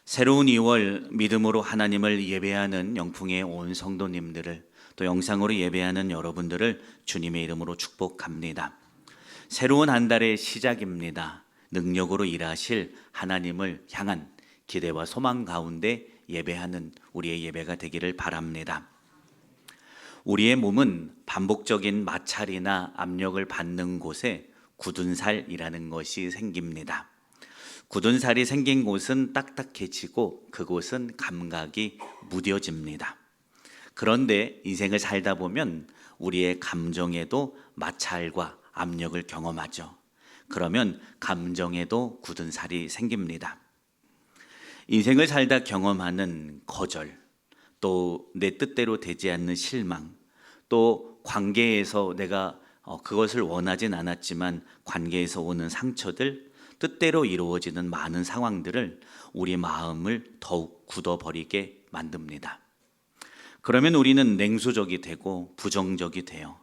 새로운 2월 믿음으로 하나님을 예배하는 영풍의 온 성도님들을 또 영상으로 예배하는 여러분들을 주님의 이름으로 축복합니다. 새로운 한 달의 시작입니다. 능력으로 일하실 하나님을 향한 기대와 소망 가운데 예배하는 우리의 예배가 되기를 바랍니다. 우리의 몸은 반복적인 마찰이나 압력을 받는 곳에 굳은 살이라는 것이 생깁니다. 굳은 살이 생긴 곳은 딱딱해지고 그곳은 감각이 무뎌집니다. 그런데 인생을 살다 보면 우리의 감정에도 마찰과 압력을 경험하죠. 그러면 감정에도 굳은 살이 생깁니다. 인생을 살다 경험하는 거절, 또 내 뜻대로 되지 않는 실망, 또 관계에서 내가 그것을 원하진 않았지만 관계에서 오는 상처들, 뜻대로 이루어지는 많은 상황들을 우리 마음을 더욱 굳어버리게 만듭니다. 그러면 우리는 냉소적이 되고 부정적이 돼요.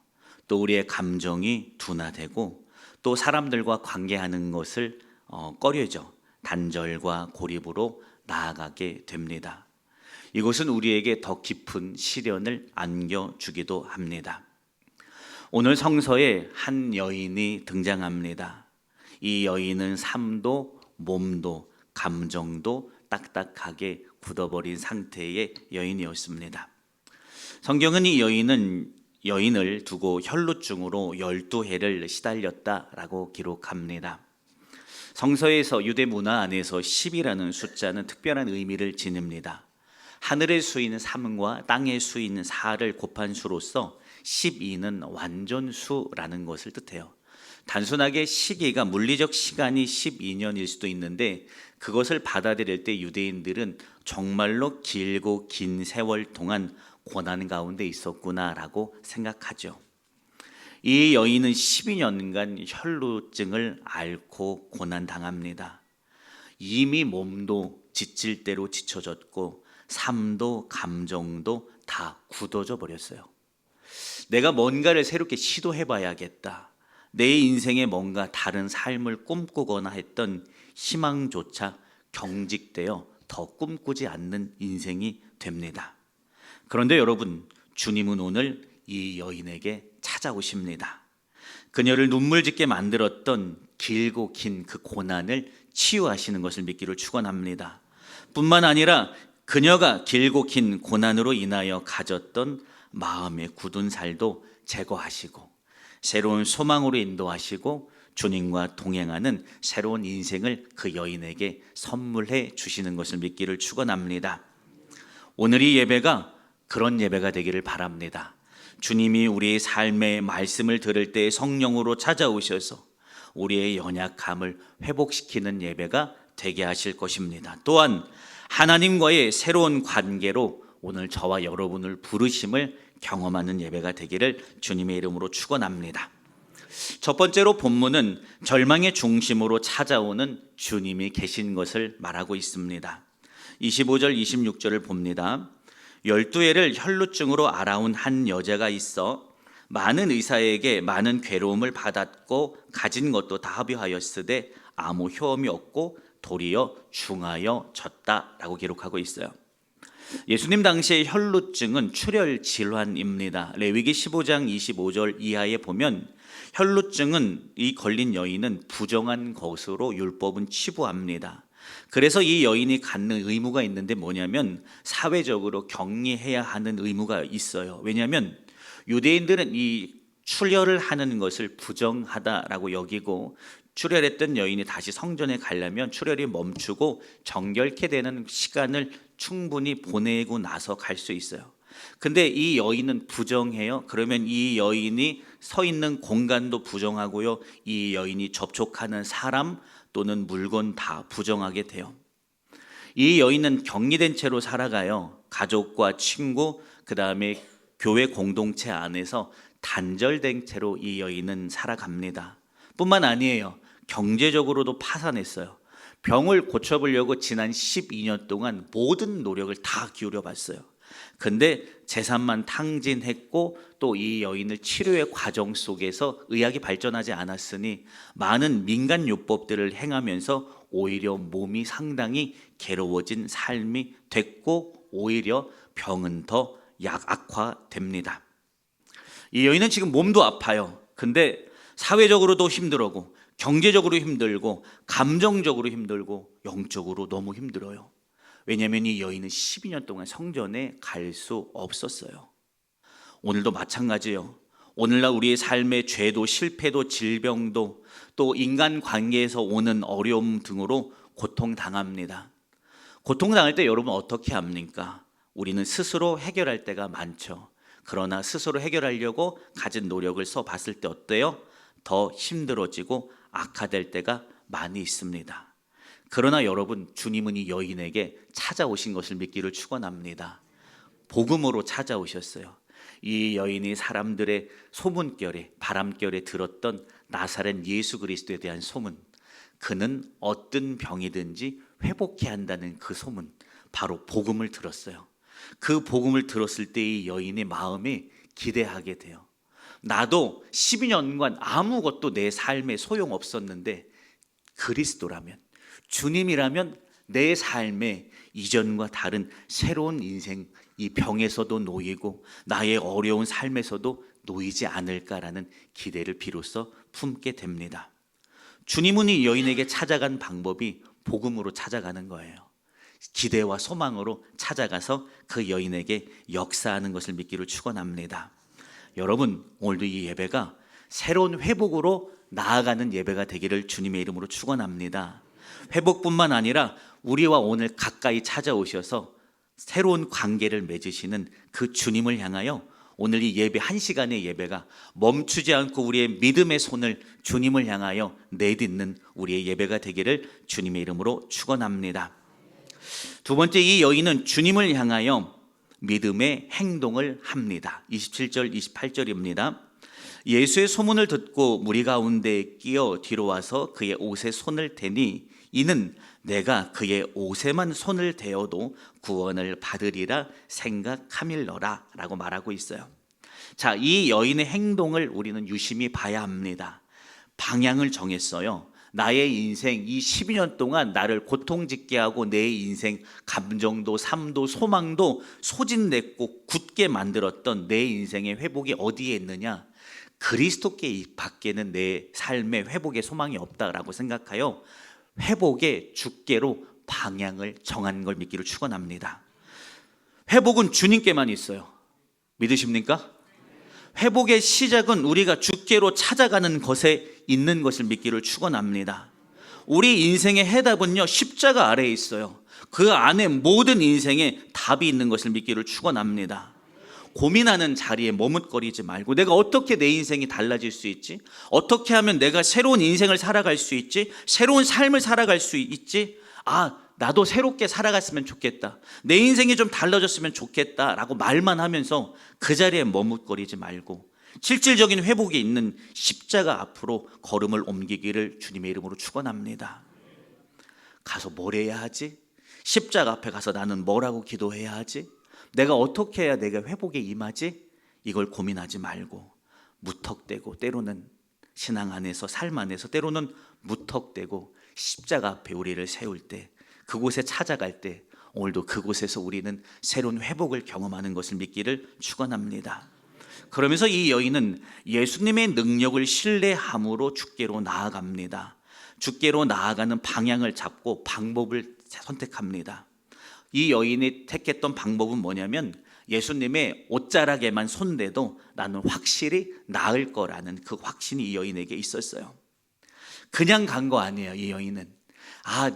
또 우리의 감정이 둔화되고 또 사람들과 관계하는 것을 꺼려져 단절과 고립으로 나아가게 됩니다. 이것은 우리에게 더 깊은 시련을 안겨주기도 합니다. 오늘 성서에 한 여인이 등장합니다. 이 여인은 삶도 몸도 감정도 딱딱하게 굳어버린 상태의 여인이었습니다. 성경은 이 여인을 두고 혈루증으로 12해를 시달렸다라고 기록합니다. 성서에서 유대 문화 안에서 10이라는 숫자는 특별한 의미를 지닙니다. 하늘의 수인 3과 땅의 수인 4를 곱한 수로서 12는 완전수라는 것을 뜻해요. 단순하게 시기가 물리적 시간이 12년일 수도 있는데 그것을 받아들일 때 유대인들은 정말로 길고 긴 세월 동안 고난 가운데 있었구나라고 생각하죠. 이 여인은 12년간 혈루증을 앓고 고난당합니다. 이미 몸도 지칠 대로 지쳐졌고 삶도 감정도 다 굳어져 버렸어요. 내가 뭔가를 새롭게 시도해봐야겠다. 내 인생에 뭔가 다른 삶을 꿈꾸거나 했던 희망조차 경직되어 더 꿈꾸지 않는 인생이 됩니다. 그런데 여러분, 주님은 오늘 이 여인에게 찾아오십니다. 그녀를 눈물 짓게 만들었던 길고 긴 그 고난을 치유하시는 것을 믿기를 축원합니다. 뿐만 아니라 그녀가 길고 긴 고난으로 인하여 가졌던 마음의 굳은 살도 제거하시고 새로운 소망으로 인도하시고 주님과 동행하는 새로운 인생을 그 여인에게 선물해 주시는 것을 믿기를 축원합니다. 오늘 이 예배가 그런 예배가 되기를 바랍니다. 주님이 우리의 삶의 말씀을 들을 때 성령으로 찾아오셔서 우리의 연약함을 회복시키는 예배가 되게 하실 것입니다. 또한 하나님과의 새로운 관계로 오늘 저와 여러분을 부르심을 경험하는 예배가 되기를 주님의 이름으로 축원합니다. 첫 번째로 본문은 절망의 중심으로 찾아오는 주님이 계신 것을 말하고 있습니다. 25절 26절을 봅니다. 12해를 혈루증으로 앓아온 한 여자가 있어 많은 의사에게 많은 괴로움을 받았고 가진 것도 다 합의하였으되 아무 효험이 없고 도리어 중하여 졌다라고 기록하고 있어요. 예수님 당시의 혈루증은 출혈 질환입니다. 레위기 15장 25절 이하에 보면 혈루증은 이 걸린 여인은 부정한 것으로 율법은 치부합니다. 그래서 이 여인이 갖는 의무가 있는데 뭐냐면 사회적으로 격리해야 하는 의무가 있어요. 왜냐하면 유대인들은 이 출혈을 하는 것을 부정하다라고 여기고 출혈했던 여인이 다시 성전에 가려면 출혈이 멈추고 정결케 되는 시간을 충분히 보내고 나서 갈 수 있어요. 근데 이 여인은 부정해요. 그러면 이 여인이 서 있는 공간도 부정하고요. 이 여인이 접촉하는 사람 또는 물건 다 부정하게 돼요. 이 여인은 격리된 채로 살아가요. 가족과 친구, 그 다음에 교회 공동체 안에서 단절된 채로 이 여인은 살아갑니다. 뿐만 아니에요. 경제적으로도 파산했어요. 병을 고쳐보려고 지난 12년 동안 모든 노력을 다 기울여 봤어요. 근데 재산만 탕진했고 또 이 여인을 치료의 과정 속에서 의학이 발전하지 않았으니 많은 민간요법들을 행하면서 오히려 몸이 상당히 괴로워진 삶이 됐고 오히려 병은 더 악화됩니다. 이 여인은 지금 몸도 아파요. 근데 사회적으로도 힘들고 경제적으로 힘들고 감정적으로 힘들고 영적으로 너무 힘들어요. 왜냐하면 이 여인은 12년 동안 성전에 갈 수 없었어요. 오늘도 마찬가지예요. 오늘날 우리의 삶의 죄도 실패도 질병도 또 인간관계에서 오는 어려움 등으로 고통당합니다. 고통당할 때 여러분 어떻게 합니까? 우리는 스스로 해결할 때가 많죠. 그러나 스스로 해결하려고 가진 노력을 써봤을 때 어때요? 더 힘들어지고 악화될 때가 많이 있습니다. 그러나 여러분, 주님은 이 여인에게 찾아오신 것을 믿기를 축원합니다. 복음으로 찾아오셨어요. 이 여인이 사람들의 소문결에 바람결에 들었던 나사렛 예수 그리스도에 대한 소문, 그는 어떤 병이든지 회복해야 한다는 그 소문, 바로 복음을 들었어요. 그 복음을 들었을 때 이 여인의 마음이 기대하게 돼요. 나도 12년간 아무것도 내 삶에 소용없었는데 그리스도라면, 주님이라면 내 삶에 이전과 다른 새로운 인생, 이 병에서도 놓이고 나의 어려운 삶에서도 놓이지 않을까라는 기대를 비로소 품게 됩니다. 주님은 이 여인에게 찾아간 방법이 복음으로 찾아가는 거예요. 기대와 소망으로 찾아가서 그 여인에게 역사하는 것을 믿기를 축원합니다. 여러분, 오늘도 이 예배가 새로운 회복으로 나아가는 예배가 되기를 주님의 이름으로 축원합니다. 회복뿐만 아니라 우리와 오늘 가까이 찾아오셔서 새로운 관계를 맺으시는 그 주님을 향하여 오늘 이 예배 1시간의 예배가 멈추지 않고 우리의 믿음의 손을 주님을 향하여 내딛는 우리의 예배가 되기를 주님의 이름으로 축원합니다. 두 번째, 이 여인은 주님을 향하여 믿음의 행동을 합니다. 27절 28절입니다. 예수의 소문을 듣고 무리 가운데 끼어 뒤로 와서 그의 옷에 손을 대니 이는 내가 그의 옷에만 손을 대어도 구원을 받으리라 생각함일러라 라고 말하고 있어요. 자, 이 여인의 행동을 우리는 유심히 봐야 합니다. 방향을 정했어요. 나의 인생 이 12년 동안 나를 고통짓게 하고 내 인생 감정도 삶도 소망도 소진냈고 굳게 만들었던 내 인생의 회복이 어디에 있느냐? 그리스도께 밖에는 내 삶의 회복의 소망이 없다라고 생각하여 회복의 주께로 방향을 정한 걸 믿기를 축원합니다. 회복은 주님께만 있어요. 믿으십니까? 회복의 시작은 우리가 주께로 찾아가는 것에 있는 것을 믿기를 축원합니다. 우리 인생의 해답은요, 십자가 아래에 있어요. 그 안에 모든 인생의 답이 있는 것을 믿기를 축원합니다. 고민하는 자리에 머뭇거리지 말고 내가 어떻게 내 인생이 달라질 수 있지? 어떻게 하면 내가 새로운 인생을 살아갈 수 있지? 새로운 삶을 살아갈 수 있지? 나도 새롭게 살아갔으면 좋겠다. 내 인생이 좀 달라졌으면 좋겠다 라고 말만 하면서 그 자리에 머뭇거리지 말고 실질적인 회복이 있는 십자가 앞으로 걸음을 옮기기를 주님의 이름으로 축원합니다. 가서 뭘 해야 하지? 십자가 앞에 가서 나는 뭐라고 기도해야 하지? 내가 어떻게 해야 내가 회복에 임하지? 이걸 고민하지 말고 무턱대고, 때로는 신앙 안에서 삶 안에서 때로는 무턱대고 십자가 앞에 우리를 세울 때, 그곳에 찾아갈 때 오늘도 그곳에서 우리는 새로운 회복을 경험하는 것을 믿기를 축원합니다. 그러면서 이 여인은 예수님의 능력을 신뢰함으로 주께로 나아갑니다. 주께로 나아가는 방향을 잡고 방법을 선택합니다. 이 여인이 택했던 방법은 뭐냐면 예수님의 옷자락에만 손대도 나는 확실히 나을 거라는 그 확신이 이 여인에게 있었어요. 그냥 간 거 아니에요. 이 여인은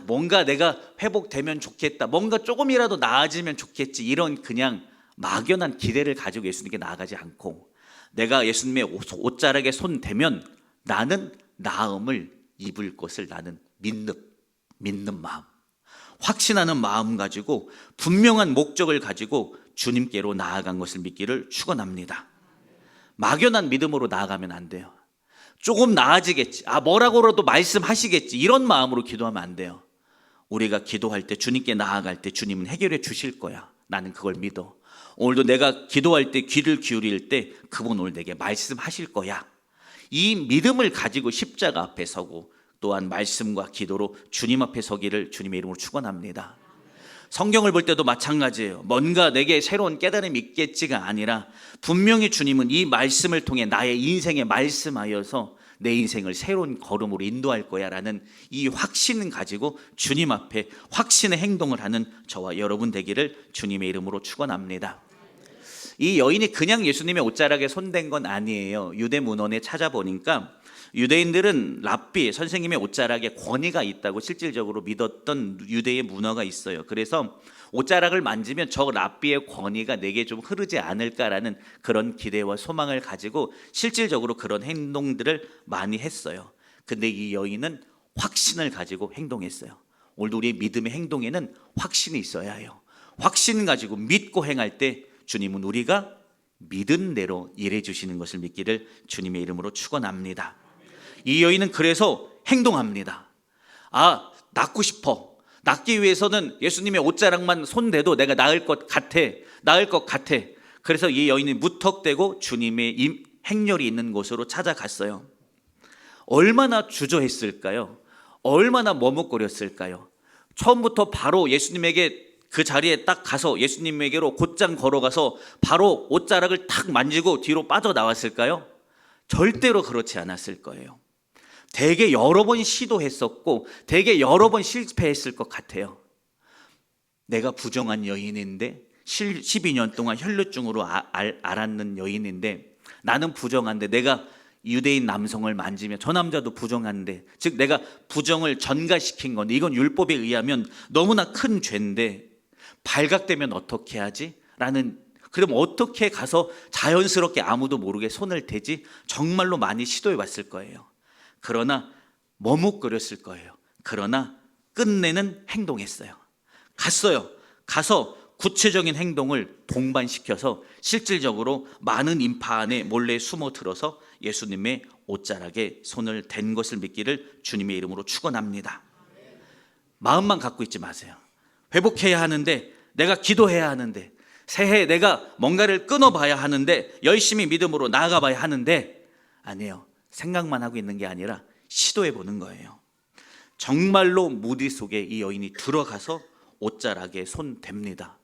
뭔가 내가 회복되면 좋겠다, 뭔가 조금이라도 나아지면 좋겠지, 이런 그냥 막연한 기대를 가지고 예수님께 나아가지 않고 내가 예수님의 옷자락에 손 대면 나는 나음을 입을 것을 나는 믿는 마음, 확신하는 마음 가지고 분명한 목적을 가지고 주님께로 나아간 것을 믿기를 축원합니다. 막연한 믿음으로 나아가면 안 돼요. 조금 나아지겠지, 뭐라고라도 말씀하시겠지, 이런 마음으로 기도하면 안 돼요. 우리가 기도할 때, 주님께 나아갈 때 주님은 해결해 주실 거야. 나는 그걸 믿어. 오늘도 내가 기도할 때 귀를 기울일 때 그분 오늘 내게 말씀하실 거야. 이 믿음을 가지고 십자가 앞에 서고 또한 말씀과 기도로 주님 앞에 서기를 주님의 이름으로 축원합니다. 성경을 볼 때도 마찬가지예요. 뭔가 내게 새로운 깨달음이 있겠지가 아니라 분명히 주님은 이 말씀을 통해 나의 인생에 말씀하여서 내 인생을 새로운 걸음으로 인도할 거야 라는 이 확신을 가지고 주님 앞에 확신의 행동을 하는 저와 여러분 되기를 주님의 이름으로 축원합니다. 이 여인이 그냥 예수님의 옷자락에 손댄 건 아니에요. 유대 문헌에 찾아보니까 유대인들은 랍비 선생님의 옷자락에 권위가 있다고 실질적으로 믿었던 유대의 문화가 있어요. 그래서 옷자락을 만지면 저 랍비의 권위가 내게 좀 흐르지 않을까라는 그런 기대와 소망을 가지고 실질적으로 그런 행동들을 많이 했어요. 근데 이 여인은 확신을 가지고 행동했어요. 오늘도 우리의 믿음의 행동에는 확신이 있어야 해요. 확신 가지고 믿고 행할 때 주님은 우리가 믿은 대로 일해 주시는 것을 믿기를 주님의 이름으로 축원합니다. 이 여인은 그래서 행동합니다. 낫고 싶어. 낫기 위해서는 예수님의 옷자락만 손대도 내가 나을 것 같아. 그래서 이 여인이 무턱대고 주님의 행렬이 있는 곳으로 찾아갔어요. 얼마나 주저했을까요? 얼마나 머뭇거렸을까요? 처음부터 바로 예수님에게 그 자리에 딱 가서 예수님에게로 곧장 걸어가서 바로 옷자락을 탁 만지고 뒤로 빠져나왔을까요? 절대로 그렇지 않았을 거예요. 되게 여러 번 시도했었고 되게 여러 번 실패했을 것 같아요. 내가 부정한 여인인데 12년 동안 혈루증으로 앓았는 여인인데 나는 부정한데 내가 유대인 남성을 만지면 저 남자도 부정한데 즉 내가 부정을 전가시킨 건데 이건 율법에 의하면 너무나 큰 죄인데 발각되면 어떻게 하지? 그럼 어떻게 가서 자연스럽게 아무도 모르게 손을 대지? 정말로 많이 시도해 봤을 거예요. 그러나 머뭇거렸을 거예요. 그러나 끝내는 행동했어요. 가서 구체적인 행동을 동반시켜서 실질적으로 많은 인파 안에 몰래 숨어 들어서 예수님의 옷자락에 손을 댄 것을 믿기를 주님의 이름으로 축원합니다. 마음만 갖고 있지 마세요. 회복해야 하는데, 내가 기도해야 하는데, 새해 내가 뭔가를 끊어봐야 하는데, 열심히 믿음으로 나아가봐야 하는데, 아니에요. 생각만 하고 있는 게 아니라 시도해보는 거예요. 정말로 무리 속에 이 여인이 들어가서 옷자락에 손 댑니다.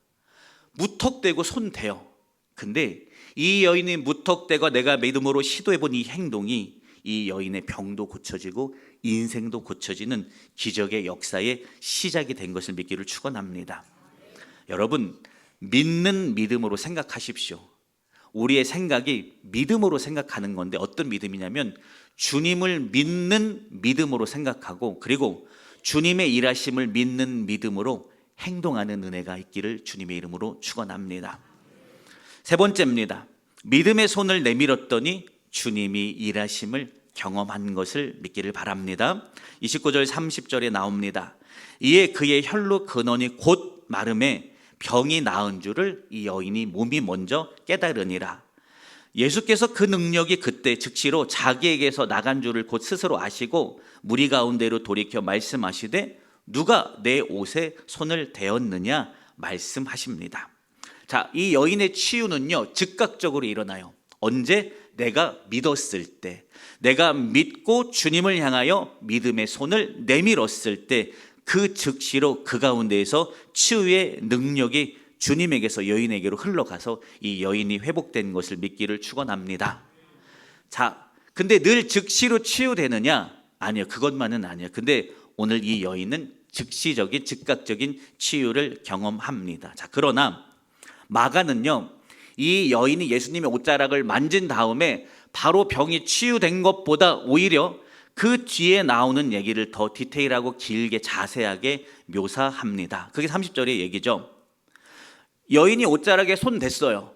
무턱대고 손 대요. 근데 이 여인이 무턱대고 내가 믿음으로 시도해본 이 행동이 이 여인의 병도 고쳐지고 인생도 고쳐지는 기적의 역사의 시작이 된 것을 믿기를 축원합니다. 여러분, 믿는 믿음으로 생각하십시오. 우리의 생각이 믿음으로 생각하는 건데 어떤 믿음이냐면 주님을 믿는 믿음으로 생각하고 그리고 주님의 일하심을 믿는 믿음으로 행동하는 은혜가 있기를 주님의 이름으로 축원합니다. 세 번째입니다. 믿음의 손을 내밀었더니 주님이 일하심을 경험한 것을 믿기를 바랍니다. 29절 30절에 나옵니다. 이에 그의 혈루 근원이 곧 마름에 병이 나은 줄을 이 여인이 몸이 먼저 깨달으니라. 예수께서 그 능력이 그때 즉시로 자기에게서 나간 줄을 곧 스스로 아시고 무리 가운데로 돌이켜 말씀하시되 누가 내 옷에 손을 대었느냐 말씀하십니다. 자, 이 여인의 치유는요 즉각적으로 일어나요. 언제? 내가 믿었을 때, 내가 믿고 주님을 향하여 믿음의 손을 내밀었을 때 그 즉시로 그 가운데에서 치유의 능력이 주님에게서 여인에게로 흘러가서 이 여인이 회복된 것을 믿기를 축원합니다. 자, 근데 늘 즉시로 치유되느냐? 아니요, 그것만은 아니에요. 근데 오늘 이 여인은 즉시적인 즉각적인 치유를 경험합니다. 자, 그러나 마가는요 이 여인이 예수님의 옷자락을 만진 다음에 바로 병이 치유된 것보다 오히려 그 뒤에 나오는 얘기를 더 디테일하고 길게 자세하게 묘사합니다. 그게 30절의 얘기죠. 여인이 옷자락에 손 댔어요.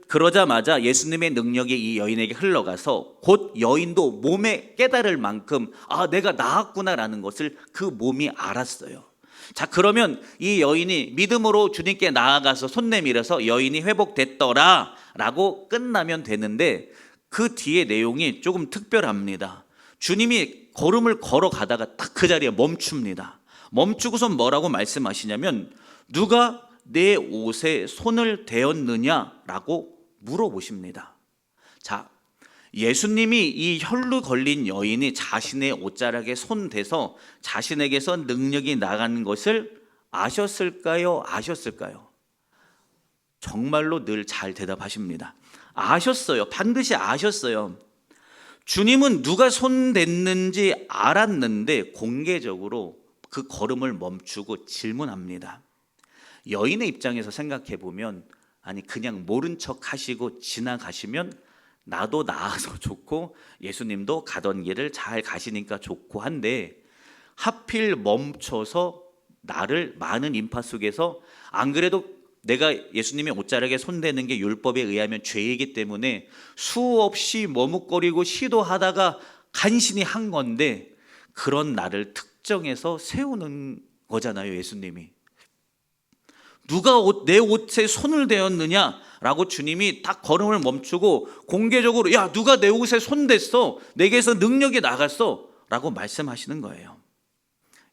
그러자마자 예수님의 능력이 이 여인에게 흘러가서 곧 여인도 몸에 깨달을 만큼 내가 나았구나라는 것을 그 몸이 알았어요. 자, 그러면 이 여인이 믿음으로 주님께 나아가서 손 내밀어서 여인이 회복됐더라 라고 끝나면 되는데 그 뒤에 내용이 조금 특별합니다. 주님이 걸음을 걸어가다가 딱 그 자리에 멈춥니다. 멈추고서 뭐라고 말씀하시냐면 누가 내 옷에 손을 대었느냐라고 물어보십니다. 자, 예수님이 이 혈루 걸린 여인이 자신의 옷자락에 손대서 자신에게서 능력이 나간 것을 아셨을까요? 아셨을까요? 정말로 늘 잘 대답하십니다. 아셨어요. 반드시 아셨어요. 주님은 누가 손댔는지 알았는데 공개적으로 그 걸음을 멈추고 질문합니다. 여인의 입장에서 생각해 보면, 아니 그냥 모른 척 하시고 지나가시면 나도 나아서 좋고 예수님도 가던 길을 잘 가시니까 좋고 한데, 하필 멈춰서 나를 많은 인파 속에서, 안 그래도 내가 예수님의 옷자락에 손대는 게 율법에 의하면 죄이기 때문에 수없이 머뭇거리고 시도하다가 간신히 한 건데, 그런 나를 특정해서 세우는 거잖아요. 예수님이 누가 내 옷에 손을 대었느냐라고 주님이 딱 걸음을 멈추고 공개적으로, 야 누가 내 옷에 손댔어, 내게서 능력이 나갔어 라고 말씀하시는 거예요.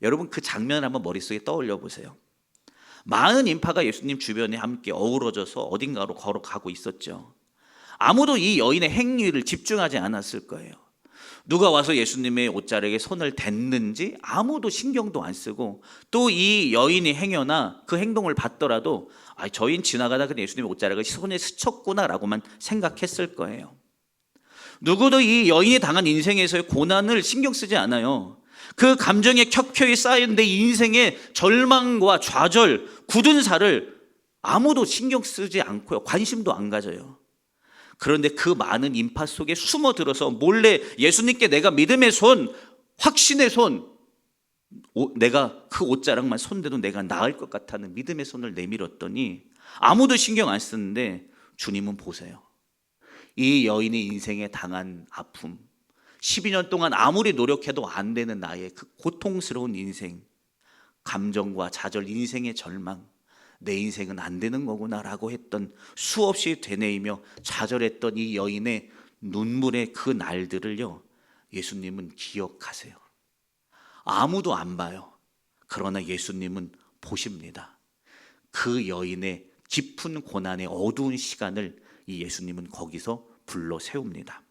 여러분 그 장면을 한번 머릿속에 떠올려 보세요. 많은 인파가 예수님 주변에 함께 어우러져서 어딘가로 걸어가고 있었죠. 아무도 이 여인의 행위를 집중하지 않았을 거예요. 누가 와서 예수님의 옷자락에 손을 댔는지 아무도 신경도 안 쓰고, 또 이 여인이 행여나 그 행동을 봤더라도 저 여인 지나가다 그냥 예수님의 옷자락을 손에 스쳤구나라고만 생각했을 거예요. 누구도 이 여인이 당한 인생에서의 고난을 신경 쓰지 않아요. 그 감정에 켜켜이 쌓인 내 인생의 절망과 좌절, 굳은 살을 아무도 신경 쓰지 않고요, 관심도 안 가져요. 그런데 그 많은 인파 속에 숨어들어서 몰래 예수님께 내가 믿음의 손, 확신의 손, 내가 그 옷자락만 손대도 내가 나을 것 같다는 믿음의 손을 내밀었더니 아무도 신경 안 쓰는데, 주님은 보세요. 이 여인이 인생에 당한 아픔, 12년 동안 아무리 노력해도 안 되는 나의 그 고통스러운 인생, 감정과 좌절, 인생의 절망, 내 인생은 안 되는 거구나라고 했던, 수없이 되뇌이며 좌절했던 이 여인의 눈물의 그 날들을요, 예수님은 기억하세요. 아무도 안 봐요. 그러나 예수님은 보십니다. 그 여인의 깊은 고난의 어두운 시간을 이 예수님은 거기서 불러 세웁니다.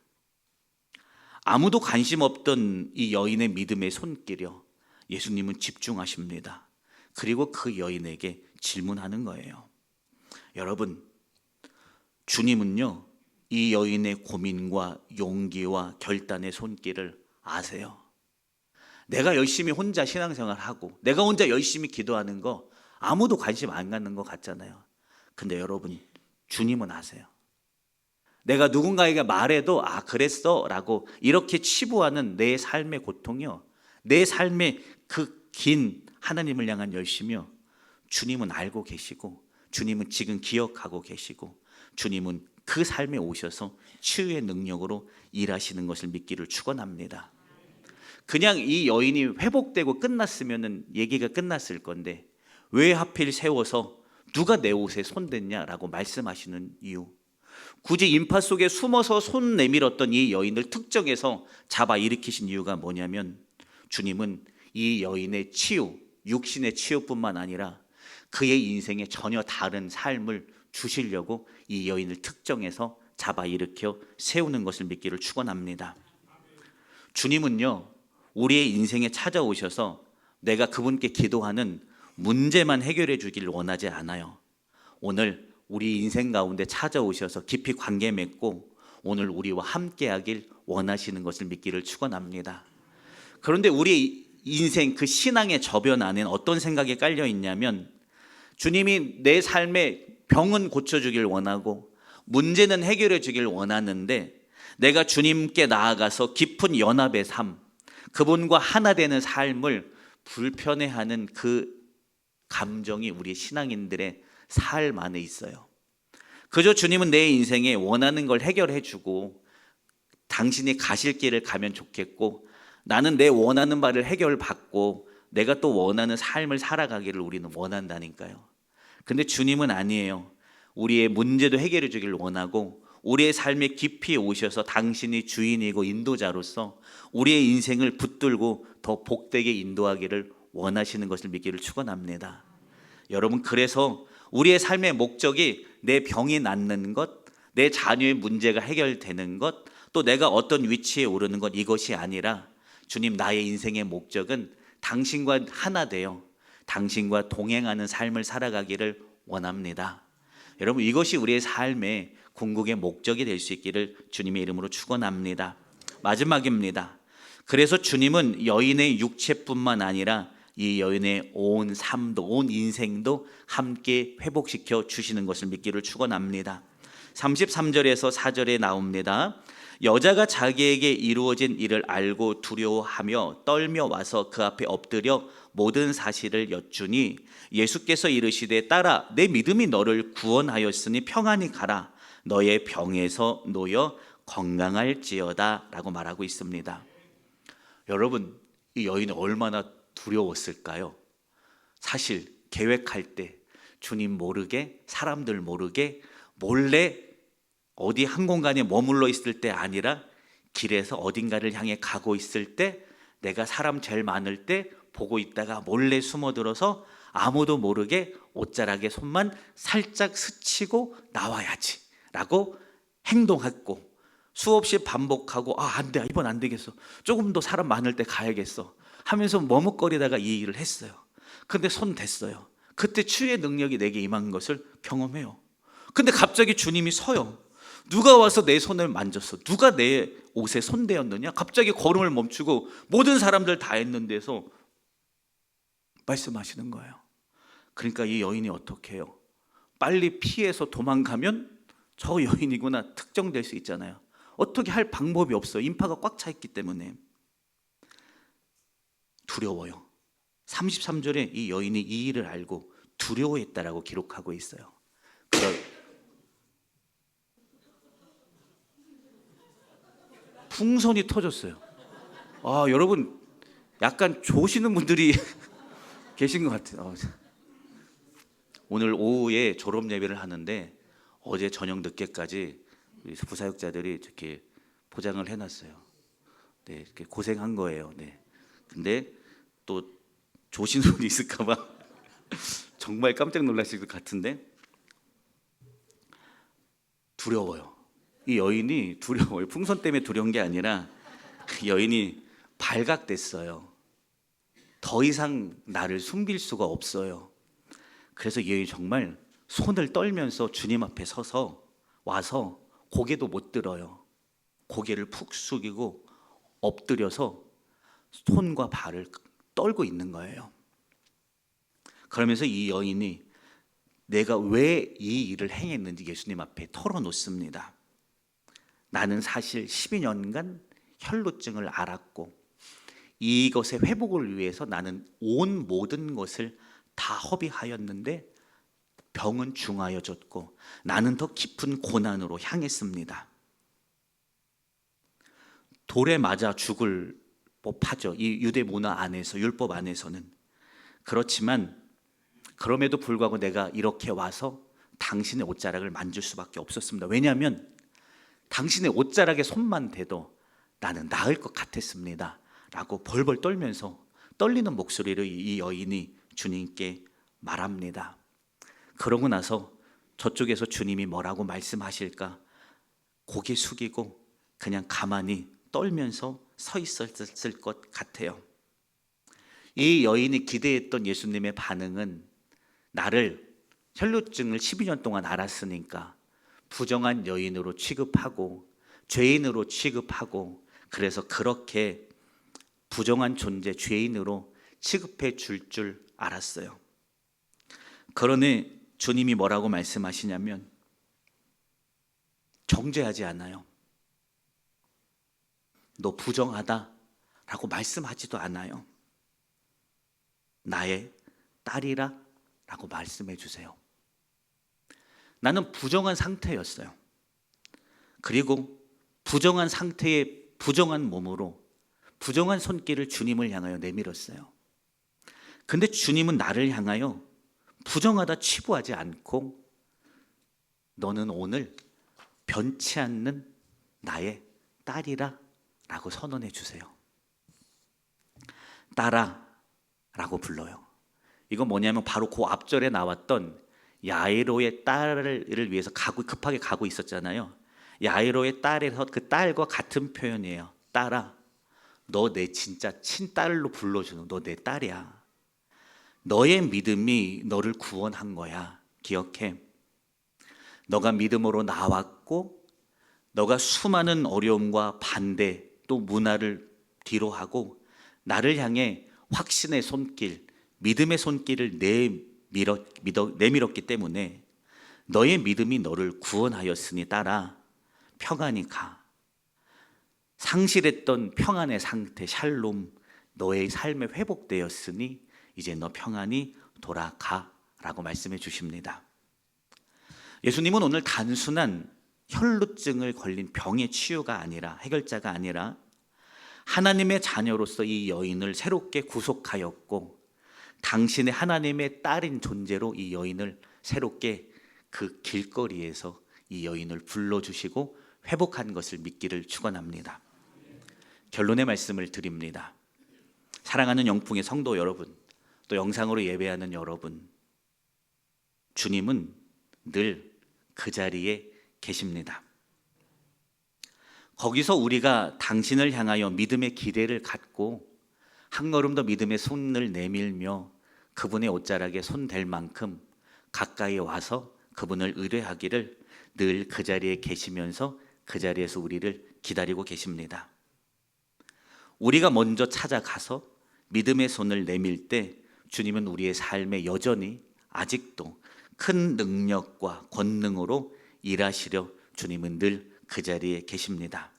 아무도 관심 없던 이 여인의 믿음의 손길이요, 예수님은 집중하십니다. 그리고 그 여인에게 질문하는 거예요. 여러분, 주님은요 이 여인의 고민과 용기와 결단의 손길을 아세요. 내가 열심히 혼자 신앙생활하고 내가 혼자 열심히 기도하는 거 아무도 관심 안 갖는 것 같잖아요. 근데 여러분, 주님은 아세요. 내가 누군가에게 말해도 그랬어 라고 이렇게 치부하는 내 삶의 고통이요, 내 삶의 그 긴 하나님을 향한 열심이요, 주님은 알고 계시고, 주님은 지금 기억하고 계시고, 주님은 그 삶에 오셔서 치유의 능력으로 일하시는 것을 믿기를 축원합니다. 그냥 이 여인이 회복되고 끝났으면 얘기가 끝났을 건데, 왜 하필 세워서 누가 내 옷에 손댔냐라고 말씀하시는 이유, 굳이 인파 속에 숨어서 손 내밀었던 이 여인을 특정해서 잡아 일으키신 이유가 뭐냐면, 주님은 이 여인의 치유, 육신의 치유뿐만 아니라 그의 인생에 전혀 다른 삶을 주시려고 이 여인을 특정해서 잡아 일으켜 세우는 것을 믿기를 축원합니다. 주님은요 우리의 인생에 찾아오셔서 내가 그분께 기도하는 문제만 해결해 주기를 원하지 않아요. 오늘 우리 인생 가운데 찾아오셔서 깊이 관계 맺고 오늘 우리와 함께하길 원하시는 것을 믿기를 축원합니다. 그런데 우리 인생 그 신앙의 저변 안에는 어떤 생각이 깔려 있냐면, 주님이 내 삶의 병은 고쳐주길 원하고 문제는 해결해 주길 원하는데, 내가 주님께 나아가서 깊은 연합의 삶, 그분과 하나 되는 삶을 불편해하는 그 감정이 우리 신앙인들의 삶 안에 있어요. 그저 주님은 내 인생에 원하는 걸 해결해 주고 당신이 가실 길을 가면 좋겠고, 나는 내 원하는 바를 해결받고 내가 또 원하는 삶을 살아가기를 우리는 원한다니까요. 근데 주님은 아니에요. 우리의 문제도 해결해 주기를 원하고 우리의 삶에 깊이 오셔서 당신이 주인이고 인도자로서 우리의 인생을 붙들고 더 복되게 인도하기를 원하시는 것을 믿기를 축원합니다. 여러분, 그래서 우리의 삶의 목적이 내 병이 낫는 것, 내 자녀의 문제가 해결되는 것, 또 내가 어떤 위치에 오르는 것 이것이 아니라 주님 나의 인생의 목적은 당신과 하나 되어 당신과 동행하는 삶을 살아가기를 원합니다. 여러분 이것이 우리의 삶의 궁극의 목적이 될 수 있기를 주님의 이름으로 축원합니다. 마지막입니다. 그래서 주님은 여인의 육체뿐만 아니라 이 여인의 온 삶도 온 인생도 함께 회복시켜 주시는 것을 믿기를 축원합니다. 33절에서 4절에 나옵니다. 여자가 자기에게 이루어진 일을 알고 두려워하며 떨며 와서 그 앞에 엎드려 모든 사실을 여쭈니 예수께서 이르시되 딸아 내 믿음이 너를 구원하였으니 평안히 가라 너의 병에서 놓여 건강할지어다 라고 말하고 있습니다. 여러분 이 여인은 얼마나 두려웠을까요? 사실 계획할 때 주님 모르게 사람들 모르게 몰래 어디 한 공간에 머물러 있을 때 아니라 길에서 어딘가를 향해 가고 있을 때 내가 사람 제일 많을 때 보고 있다가 몰래 숨어들어서 아무도 모르게 옷자락에 손만 살짝 스치고 나와야지 라고 행동했고 수없이 반복하고 안 돼, 이번 안 되겠어, 조금 더 사람 많을 때 가야겠어 하면서 머뭇거리다가 이 일을 했어요. 근데 손 댔어요. 그때 치유의 능력이 내게 임한 것을 경험해요. 근데 갑자기 주님이 서요. 누가 와서 내 손을 만졌어? 누가 내 옷에 손대었느냐? 갑자기 걸음을 멈추고 모든 사람들 다 했는데서 말씀하시는 거예요. 그러니까 이 여인이 어떻게 해요? 빨리 피해서 도망가면 저 여인이구나 특정될 수 있잖아요. 어떻게 할 방법이 없어요. 인파가 꽉 차 있기 때문에 두려워요. 33절에 이 여인이 이 일을 알고 두려워했다라고 기록하고 있어요. 풍선이 터졌어요. 여러분 약간 조시는 분들이 계신 것 같아요. 오늘 오후에 졸업 예배를 하는데 어제 저녁 늦게까지 우리 부사역자들이 이렇게 포장을 해놨어요. 네, 이렇게 고생한 거예요. 네. 근데 또 조시는 분이 있을까봐 정말 깜짝 놀라실 것 같은데 두려워요. 이 여인이 두려워요. 풍선 때문에 두려운 게 아니라 여인이 발각됐어요. 더 이상 나를 숨길 수가 없어요. 그래서 이 여인이 정말 손을 떨면서 주님 앞에 서서 와서 고개도 못 들어요. 고개를 푹 숙이고 엎드려서 손과 발을 떨고 있는 거예요. 그러면서 이 여인이 내가 왜 이 일을 행했는지 예수님 앞에 털어놓습니다. 나는 사실 12년간 혈루증을 앓았고 이것의 회복을 위해서 나는 온 모든 것을 다 허비하였는데 병은 중하여졌고 나는 더 깊은 고난으로 향했습니다. 돌에 맞아 죽을 법하죠. 이 유대 문화 안에서, 율법 안에서는. 그렇지만 그럼에도 불구하고 내가 이렇게 와서 당신의 옷자락을 만질 수밖에 없었습니다. 왜냐하면 당신의 옷자락에 손만 대도 나는 나을 것 같았습니다 라고 벌벌 떨면서 떨리는 목소리로 이 여인이 주님께 말합니다. 그러고 나서 저쪽에서 주님이 뭐라고 말씀하실까 고개 숙이고 그냥 가만히 떨면서 서 있었을 것 같아요. 이 여인이 기대했던 예수님의 반응은 나를 혈루증을 12년 동안 앓았으니까 부정한 여인으로 취급하고 죄인으로 취급하고 그래서 그렇게 부정한 존재 죄인으로 취급해 줄 알았어요. 그러니 주님이 뭐라고 말씀하시냐면 정죄하지 않아요. 너 부정하다 라고 말씀하지도 않아요. 나의 딸이라 라고 말씀해 주세요. 나는 부정한 상태였어요. 그리고 부정한 상태에 부정한 몸으로 부정한 손길을 주님을 향하여 내밀었어요. 근데 주님은 나를 향하여 부정하다 치부하지 않고 너는 오늘 변치 않는 나의 딸이라 라고 선언해 주세요. 딸아 라고 불러요. 이건 뭐냐면 바로 그 앞절에 나왔던 야이로의 딸을 위해서 급하게 가고 있었잖아요. 야이로의 딸에서 그 딸과 같은 표현이에요. 딸아, 너 내 진짜 친딸로 불러주는, 너 내 딸이야. 너의 믿음이 너를 구원한 거야. 기억해. 너가 믿음으로 나왔고, 너가 수많은 어려움과 반대 또 문화를 뒤로 하고 나를 향해 확신의 손길, 믿음의 손길을 내밀었기 때문에 너의 믿음이 너를 구원하였으니 딸아, 평안히 가. 상실했던 평안의 상태, 샬롬, 너의 삶에 회복되었으니 이제 너 평안히 돌아가 라고 말씀해 주십니다. 예수님은 오늘 단순한 혈루증을 걸린 병의 치유가 아니라, 해결자가 아니라 하나님의 자녀로서 이 여인을 새롭게 구속하였고, 당신의 하나님의 딸인 존재로 이 여인을 새롭게 그 길거리에서 이 여인을 불러주시고 회복한 것을 믿기를 축원합니다. 결론의 말씀을 드립니다. 사랑하는 영풍의 성도 여러분, 또 영상으로 예배하는 여러분, 주님은 늘 그 자리에 계십니다. 거기서 우리가 당신을 향하여 믿음의 기대를 갖고 한 걸음 더 믿음의 손을 내밀며 그분의 옷자락에 손댈 만큼 가까이 와서 그분을 의뢰하기를 늘 그 자리에 계시면서 그 자리에서 우리를 기다리고 계십니다. 우리가 먼저 찾아가서 믿음의 손을 내밀 때 주님은 우리의 삶에 여전히 아직도 큰 능력과 권능으로 일하시려 주님은 늘 그 자리에 계십니다.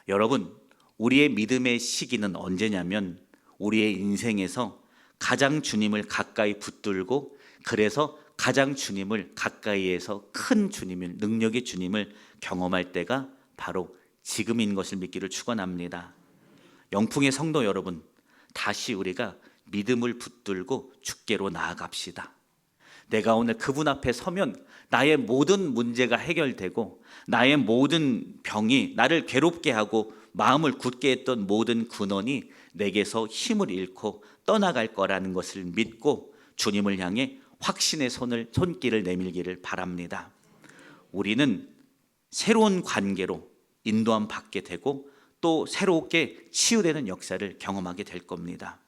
여러분, 우리의 믿음의 시기는 언제냐면 우리의 인생에서 가장 주님을 가까이 붙들고, 그래서 가장 주님을 가까이에서 큰 주님을, 능력의 주님을 경험할 때가 바로 지금인 것을 믿기를 축원합니다. 영풍의 성도 여러분, 다시 우리가 믿음을 붙들고 주께로 나아갑시다. 내가 오늘 그분 앞에 서면 나의 모든 문제가 해결되고 나의 모든 병이, 나를 괴롭게 하고 마음을 굳게 했던 모든 근원이 내게서 힘을 잃고 떠나갈 거라는 것을 믿고 주님을 향해 확신의 손길을 내밀기를 바랍니다. 우리는 새로운 관계로 인도함 받게 되고 또 새롭게 치유되는 역사를 경험하게 될 겁니다.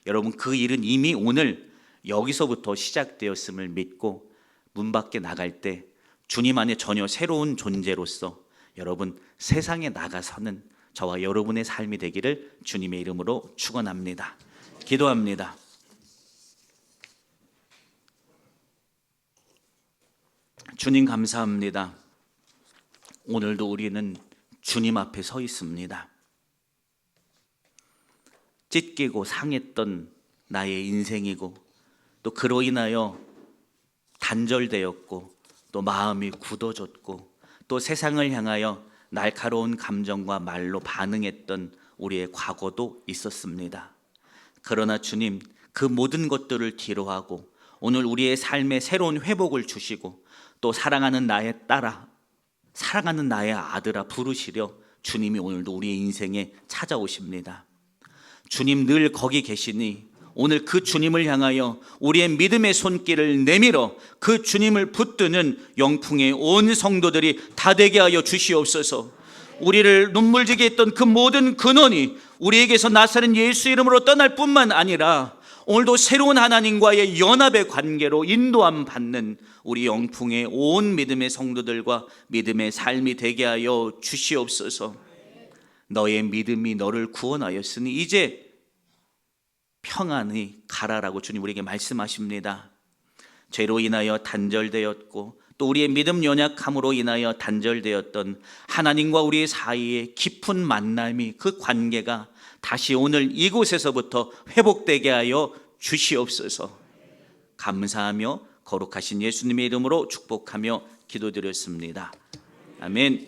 여러분, 그 일은 이미 오늘 여기서부터 시작되었음을 믿고 문 밖에 나갈 때 주님 안에 전혀 새로운 존재로서 여러분 세상에 나가서는 저와 여러분의 삶이 되기를 주님의 이름으로 축원합니다. 기도합니다. 주님 감사합니다. 오늘도 우리는 주님 앞에 서 있습니다. 찢기고 상했던 나의 인생이고 또 그로 인하여 단절되었고 또 마음이 굳어졌고 또 세상을 향하여 날카로운 감정과 말로 반응했던 우리의 과거도 있었습니다. 그러나 주님, 그 모든 것들을 뒤로하고 오늘 우리의 삶에 새로운 회복을 주시고 또 사랑하는 나의 딸아, 사랑하는 나의 아들아 부르시려 주님이 오늘도 우리의 인생에 찾아오십니다. 주님 늘 거기 계시니 오늘 그 주님을 향하여 우리의 믿음의 손길을 내밀어 그 주님을 붙드는 영풍의 온 성도들이 다 되게 하여 주시옵소서. 우리를 눈물지게 했던 그 모든 근원이 우리에게서 나사는 예수 이름으로 떠날 뿐만 아니라 오늘도 새로운 하나님과의 연합의 관계로 인도함 받는 우리 영풍의 온 믿음의 성도들과 믿음의 삶이 되게 하여 주시옵소서. 너의 믿음이 너를 구원하였으니 이제 평안히 가라라고 주님 우리에게 말씀하십니다. 죄로 인하여 단절되었고 또 우리의 믿음 연약함으로 인하여 단절되었던 하나님과 우리의 사이에 깊은 만남이, 그 관계가 다시 오늘 이곳에서부터 회복되게 하여 주시옵소서. 감사하며 거룩하신 예수님의 이름으로 축복하며 기도드렸습니다. 아멘.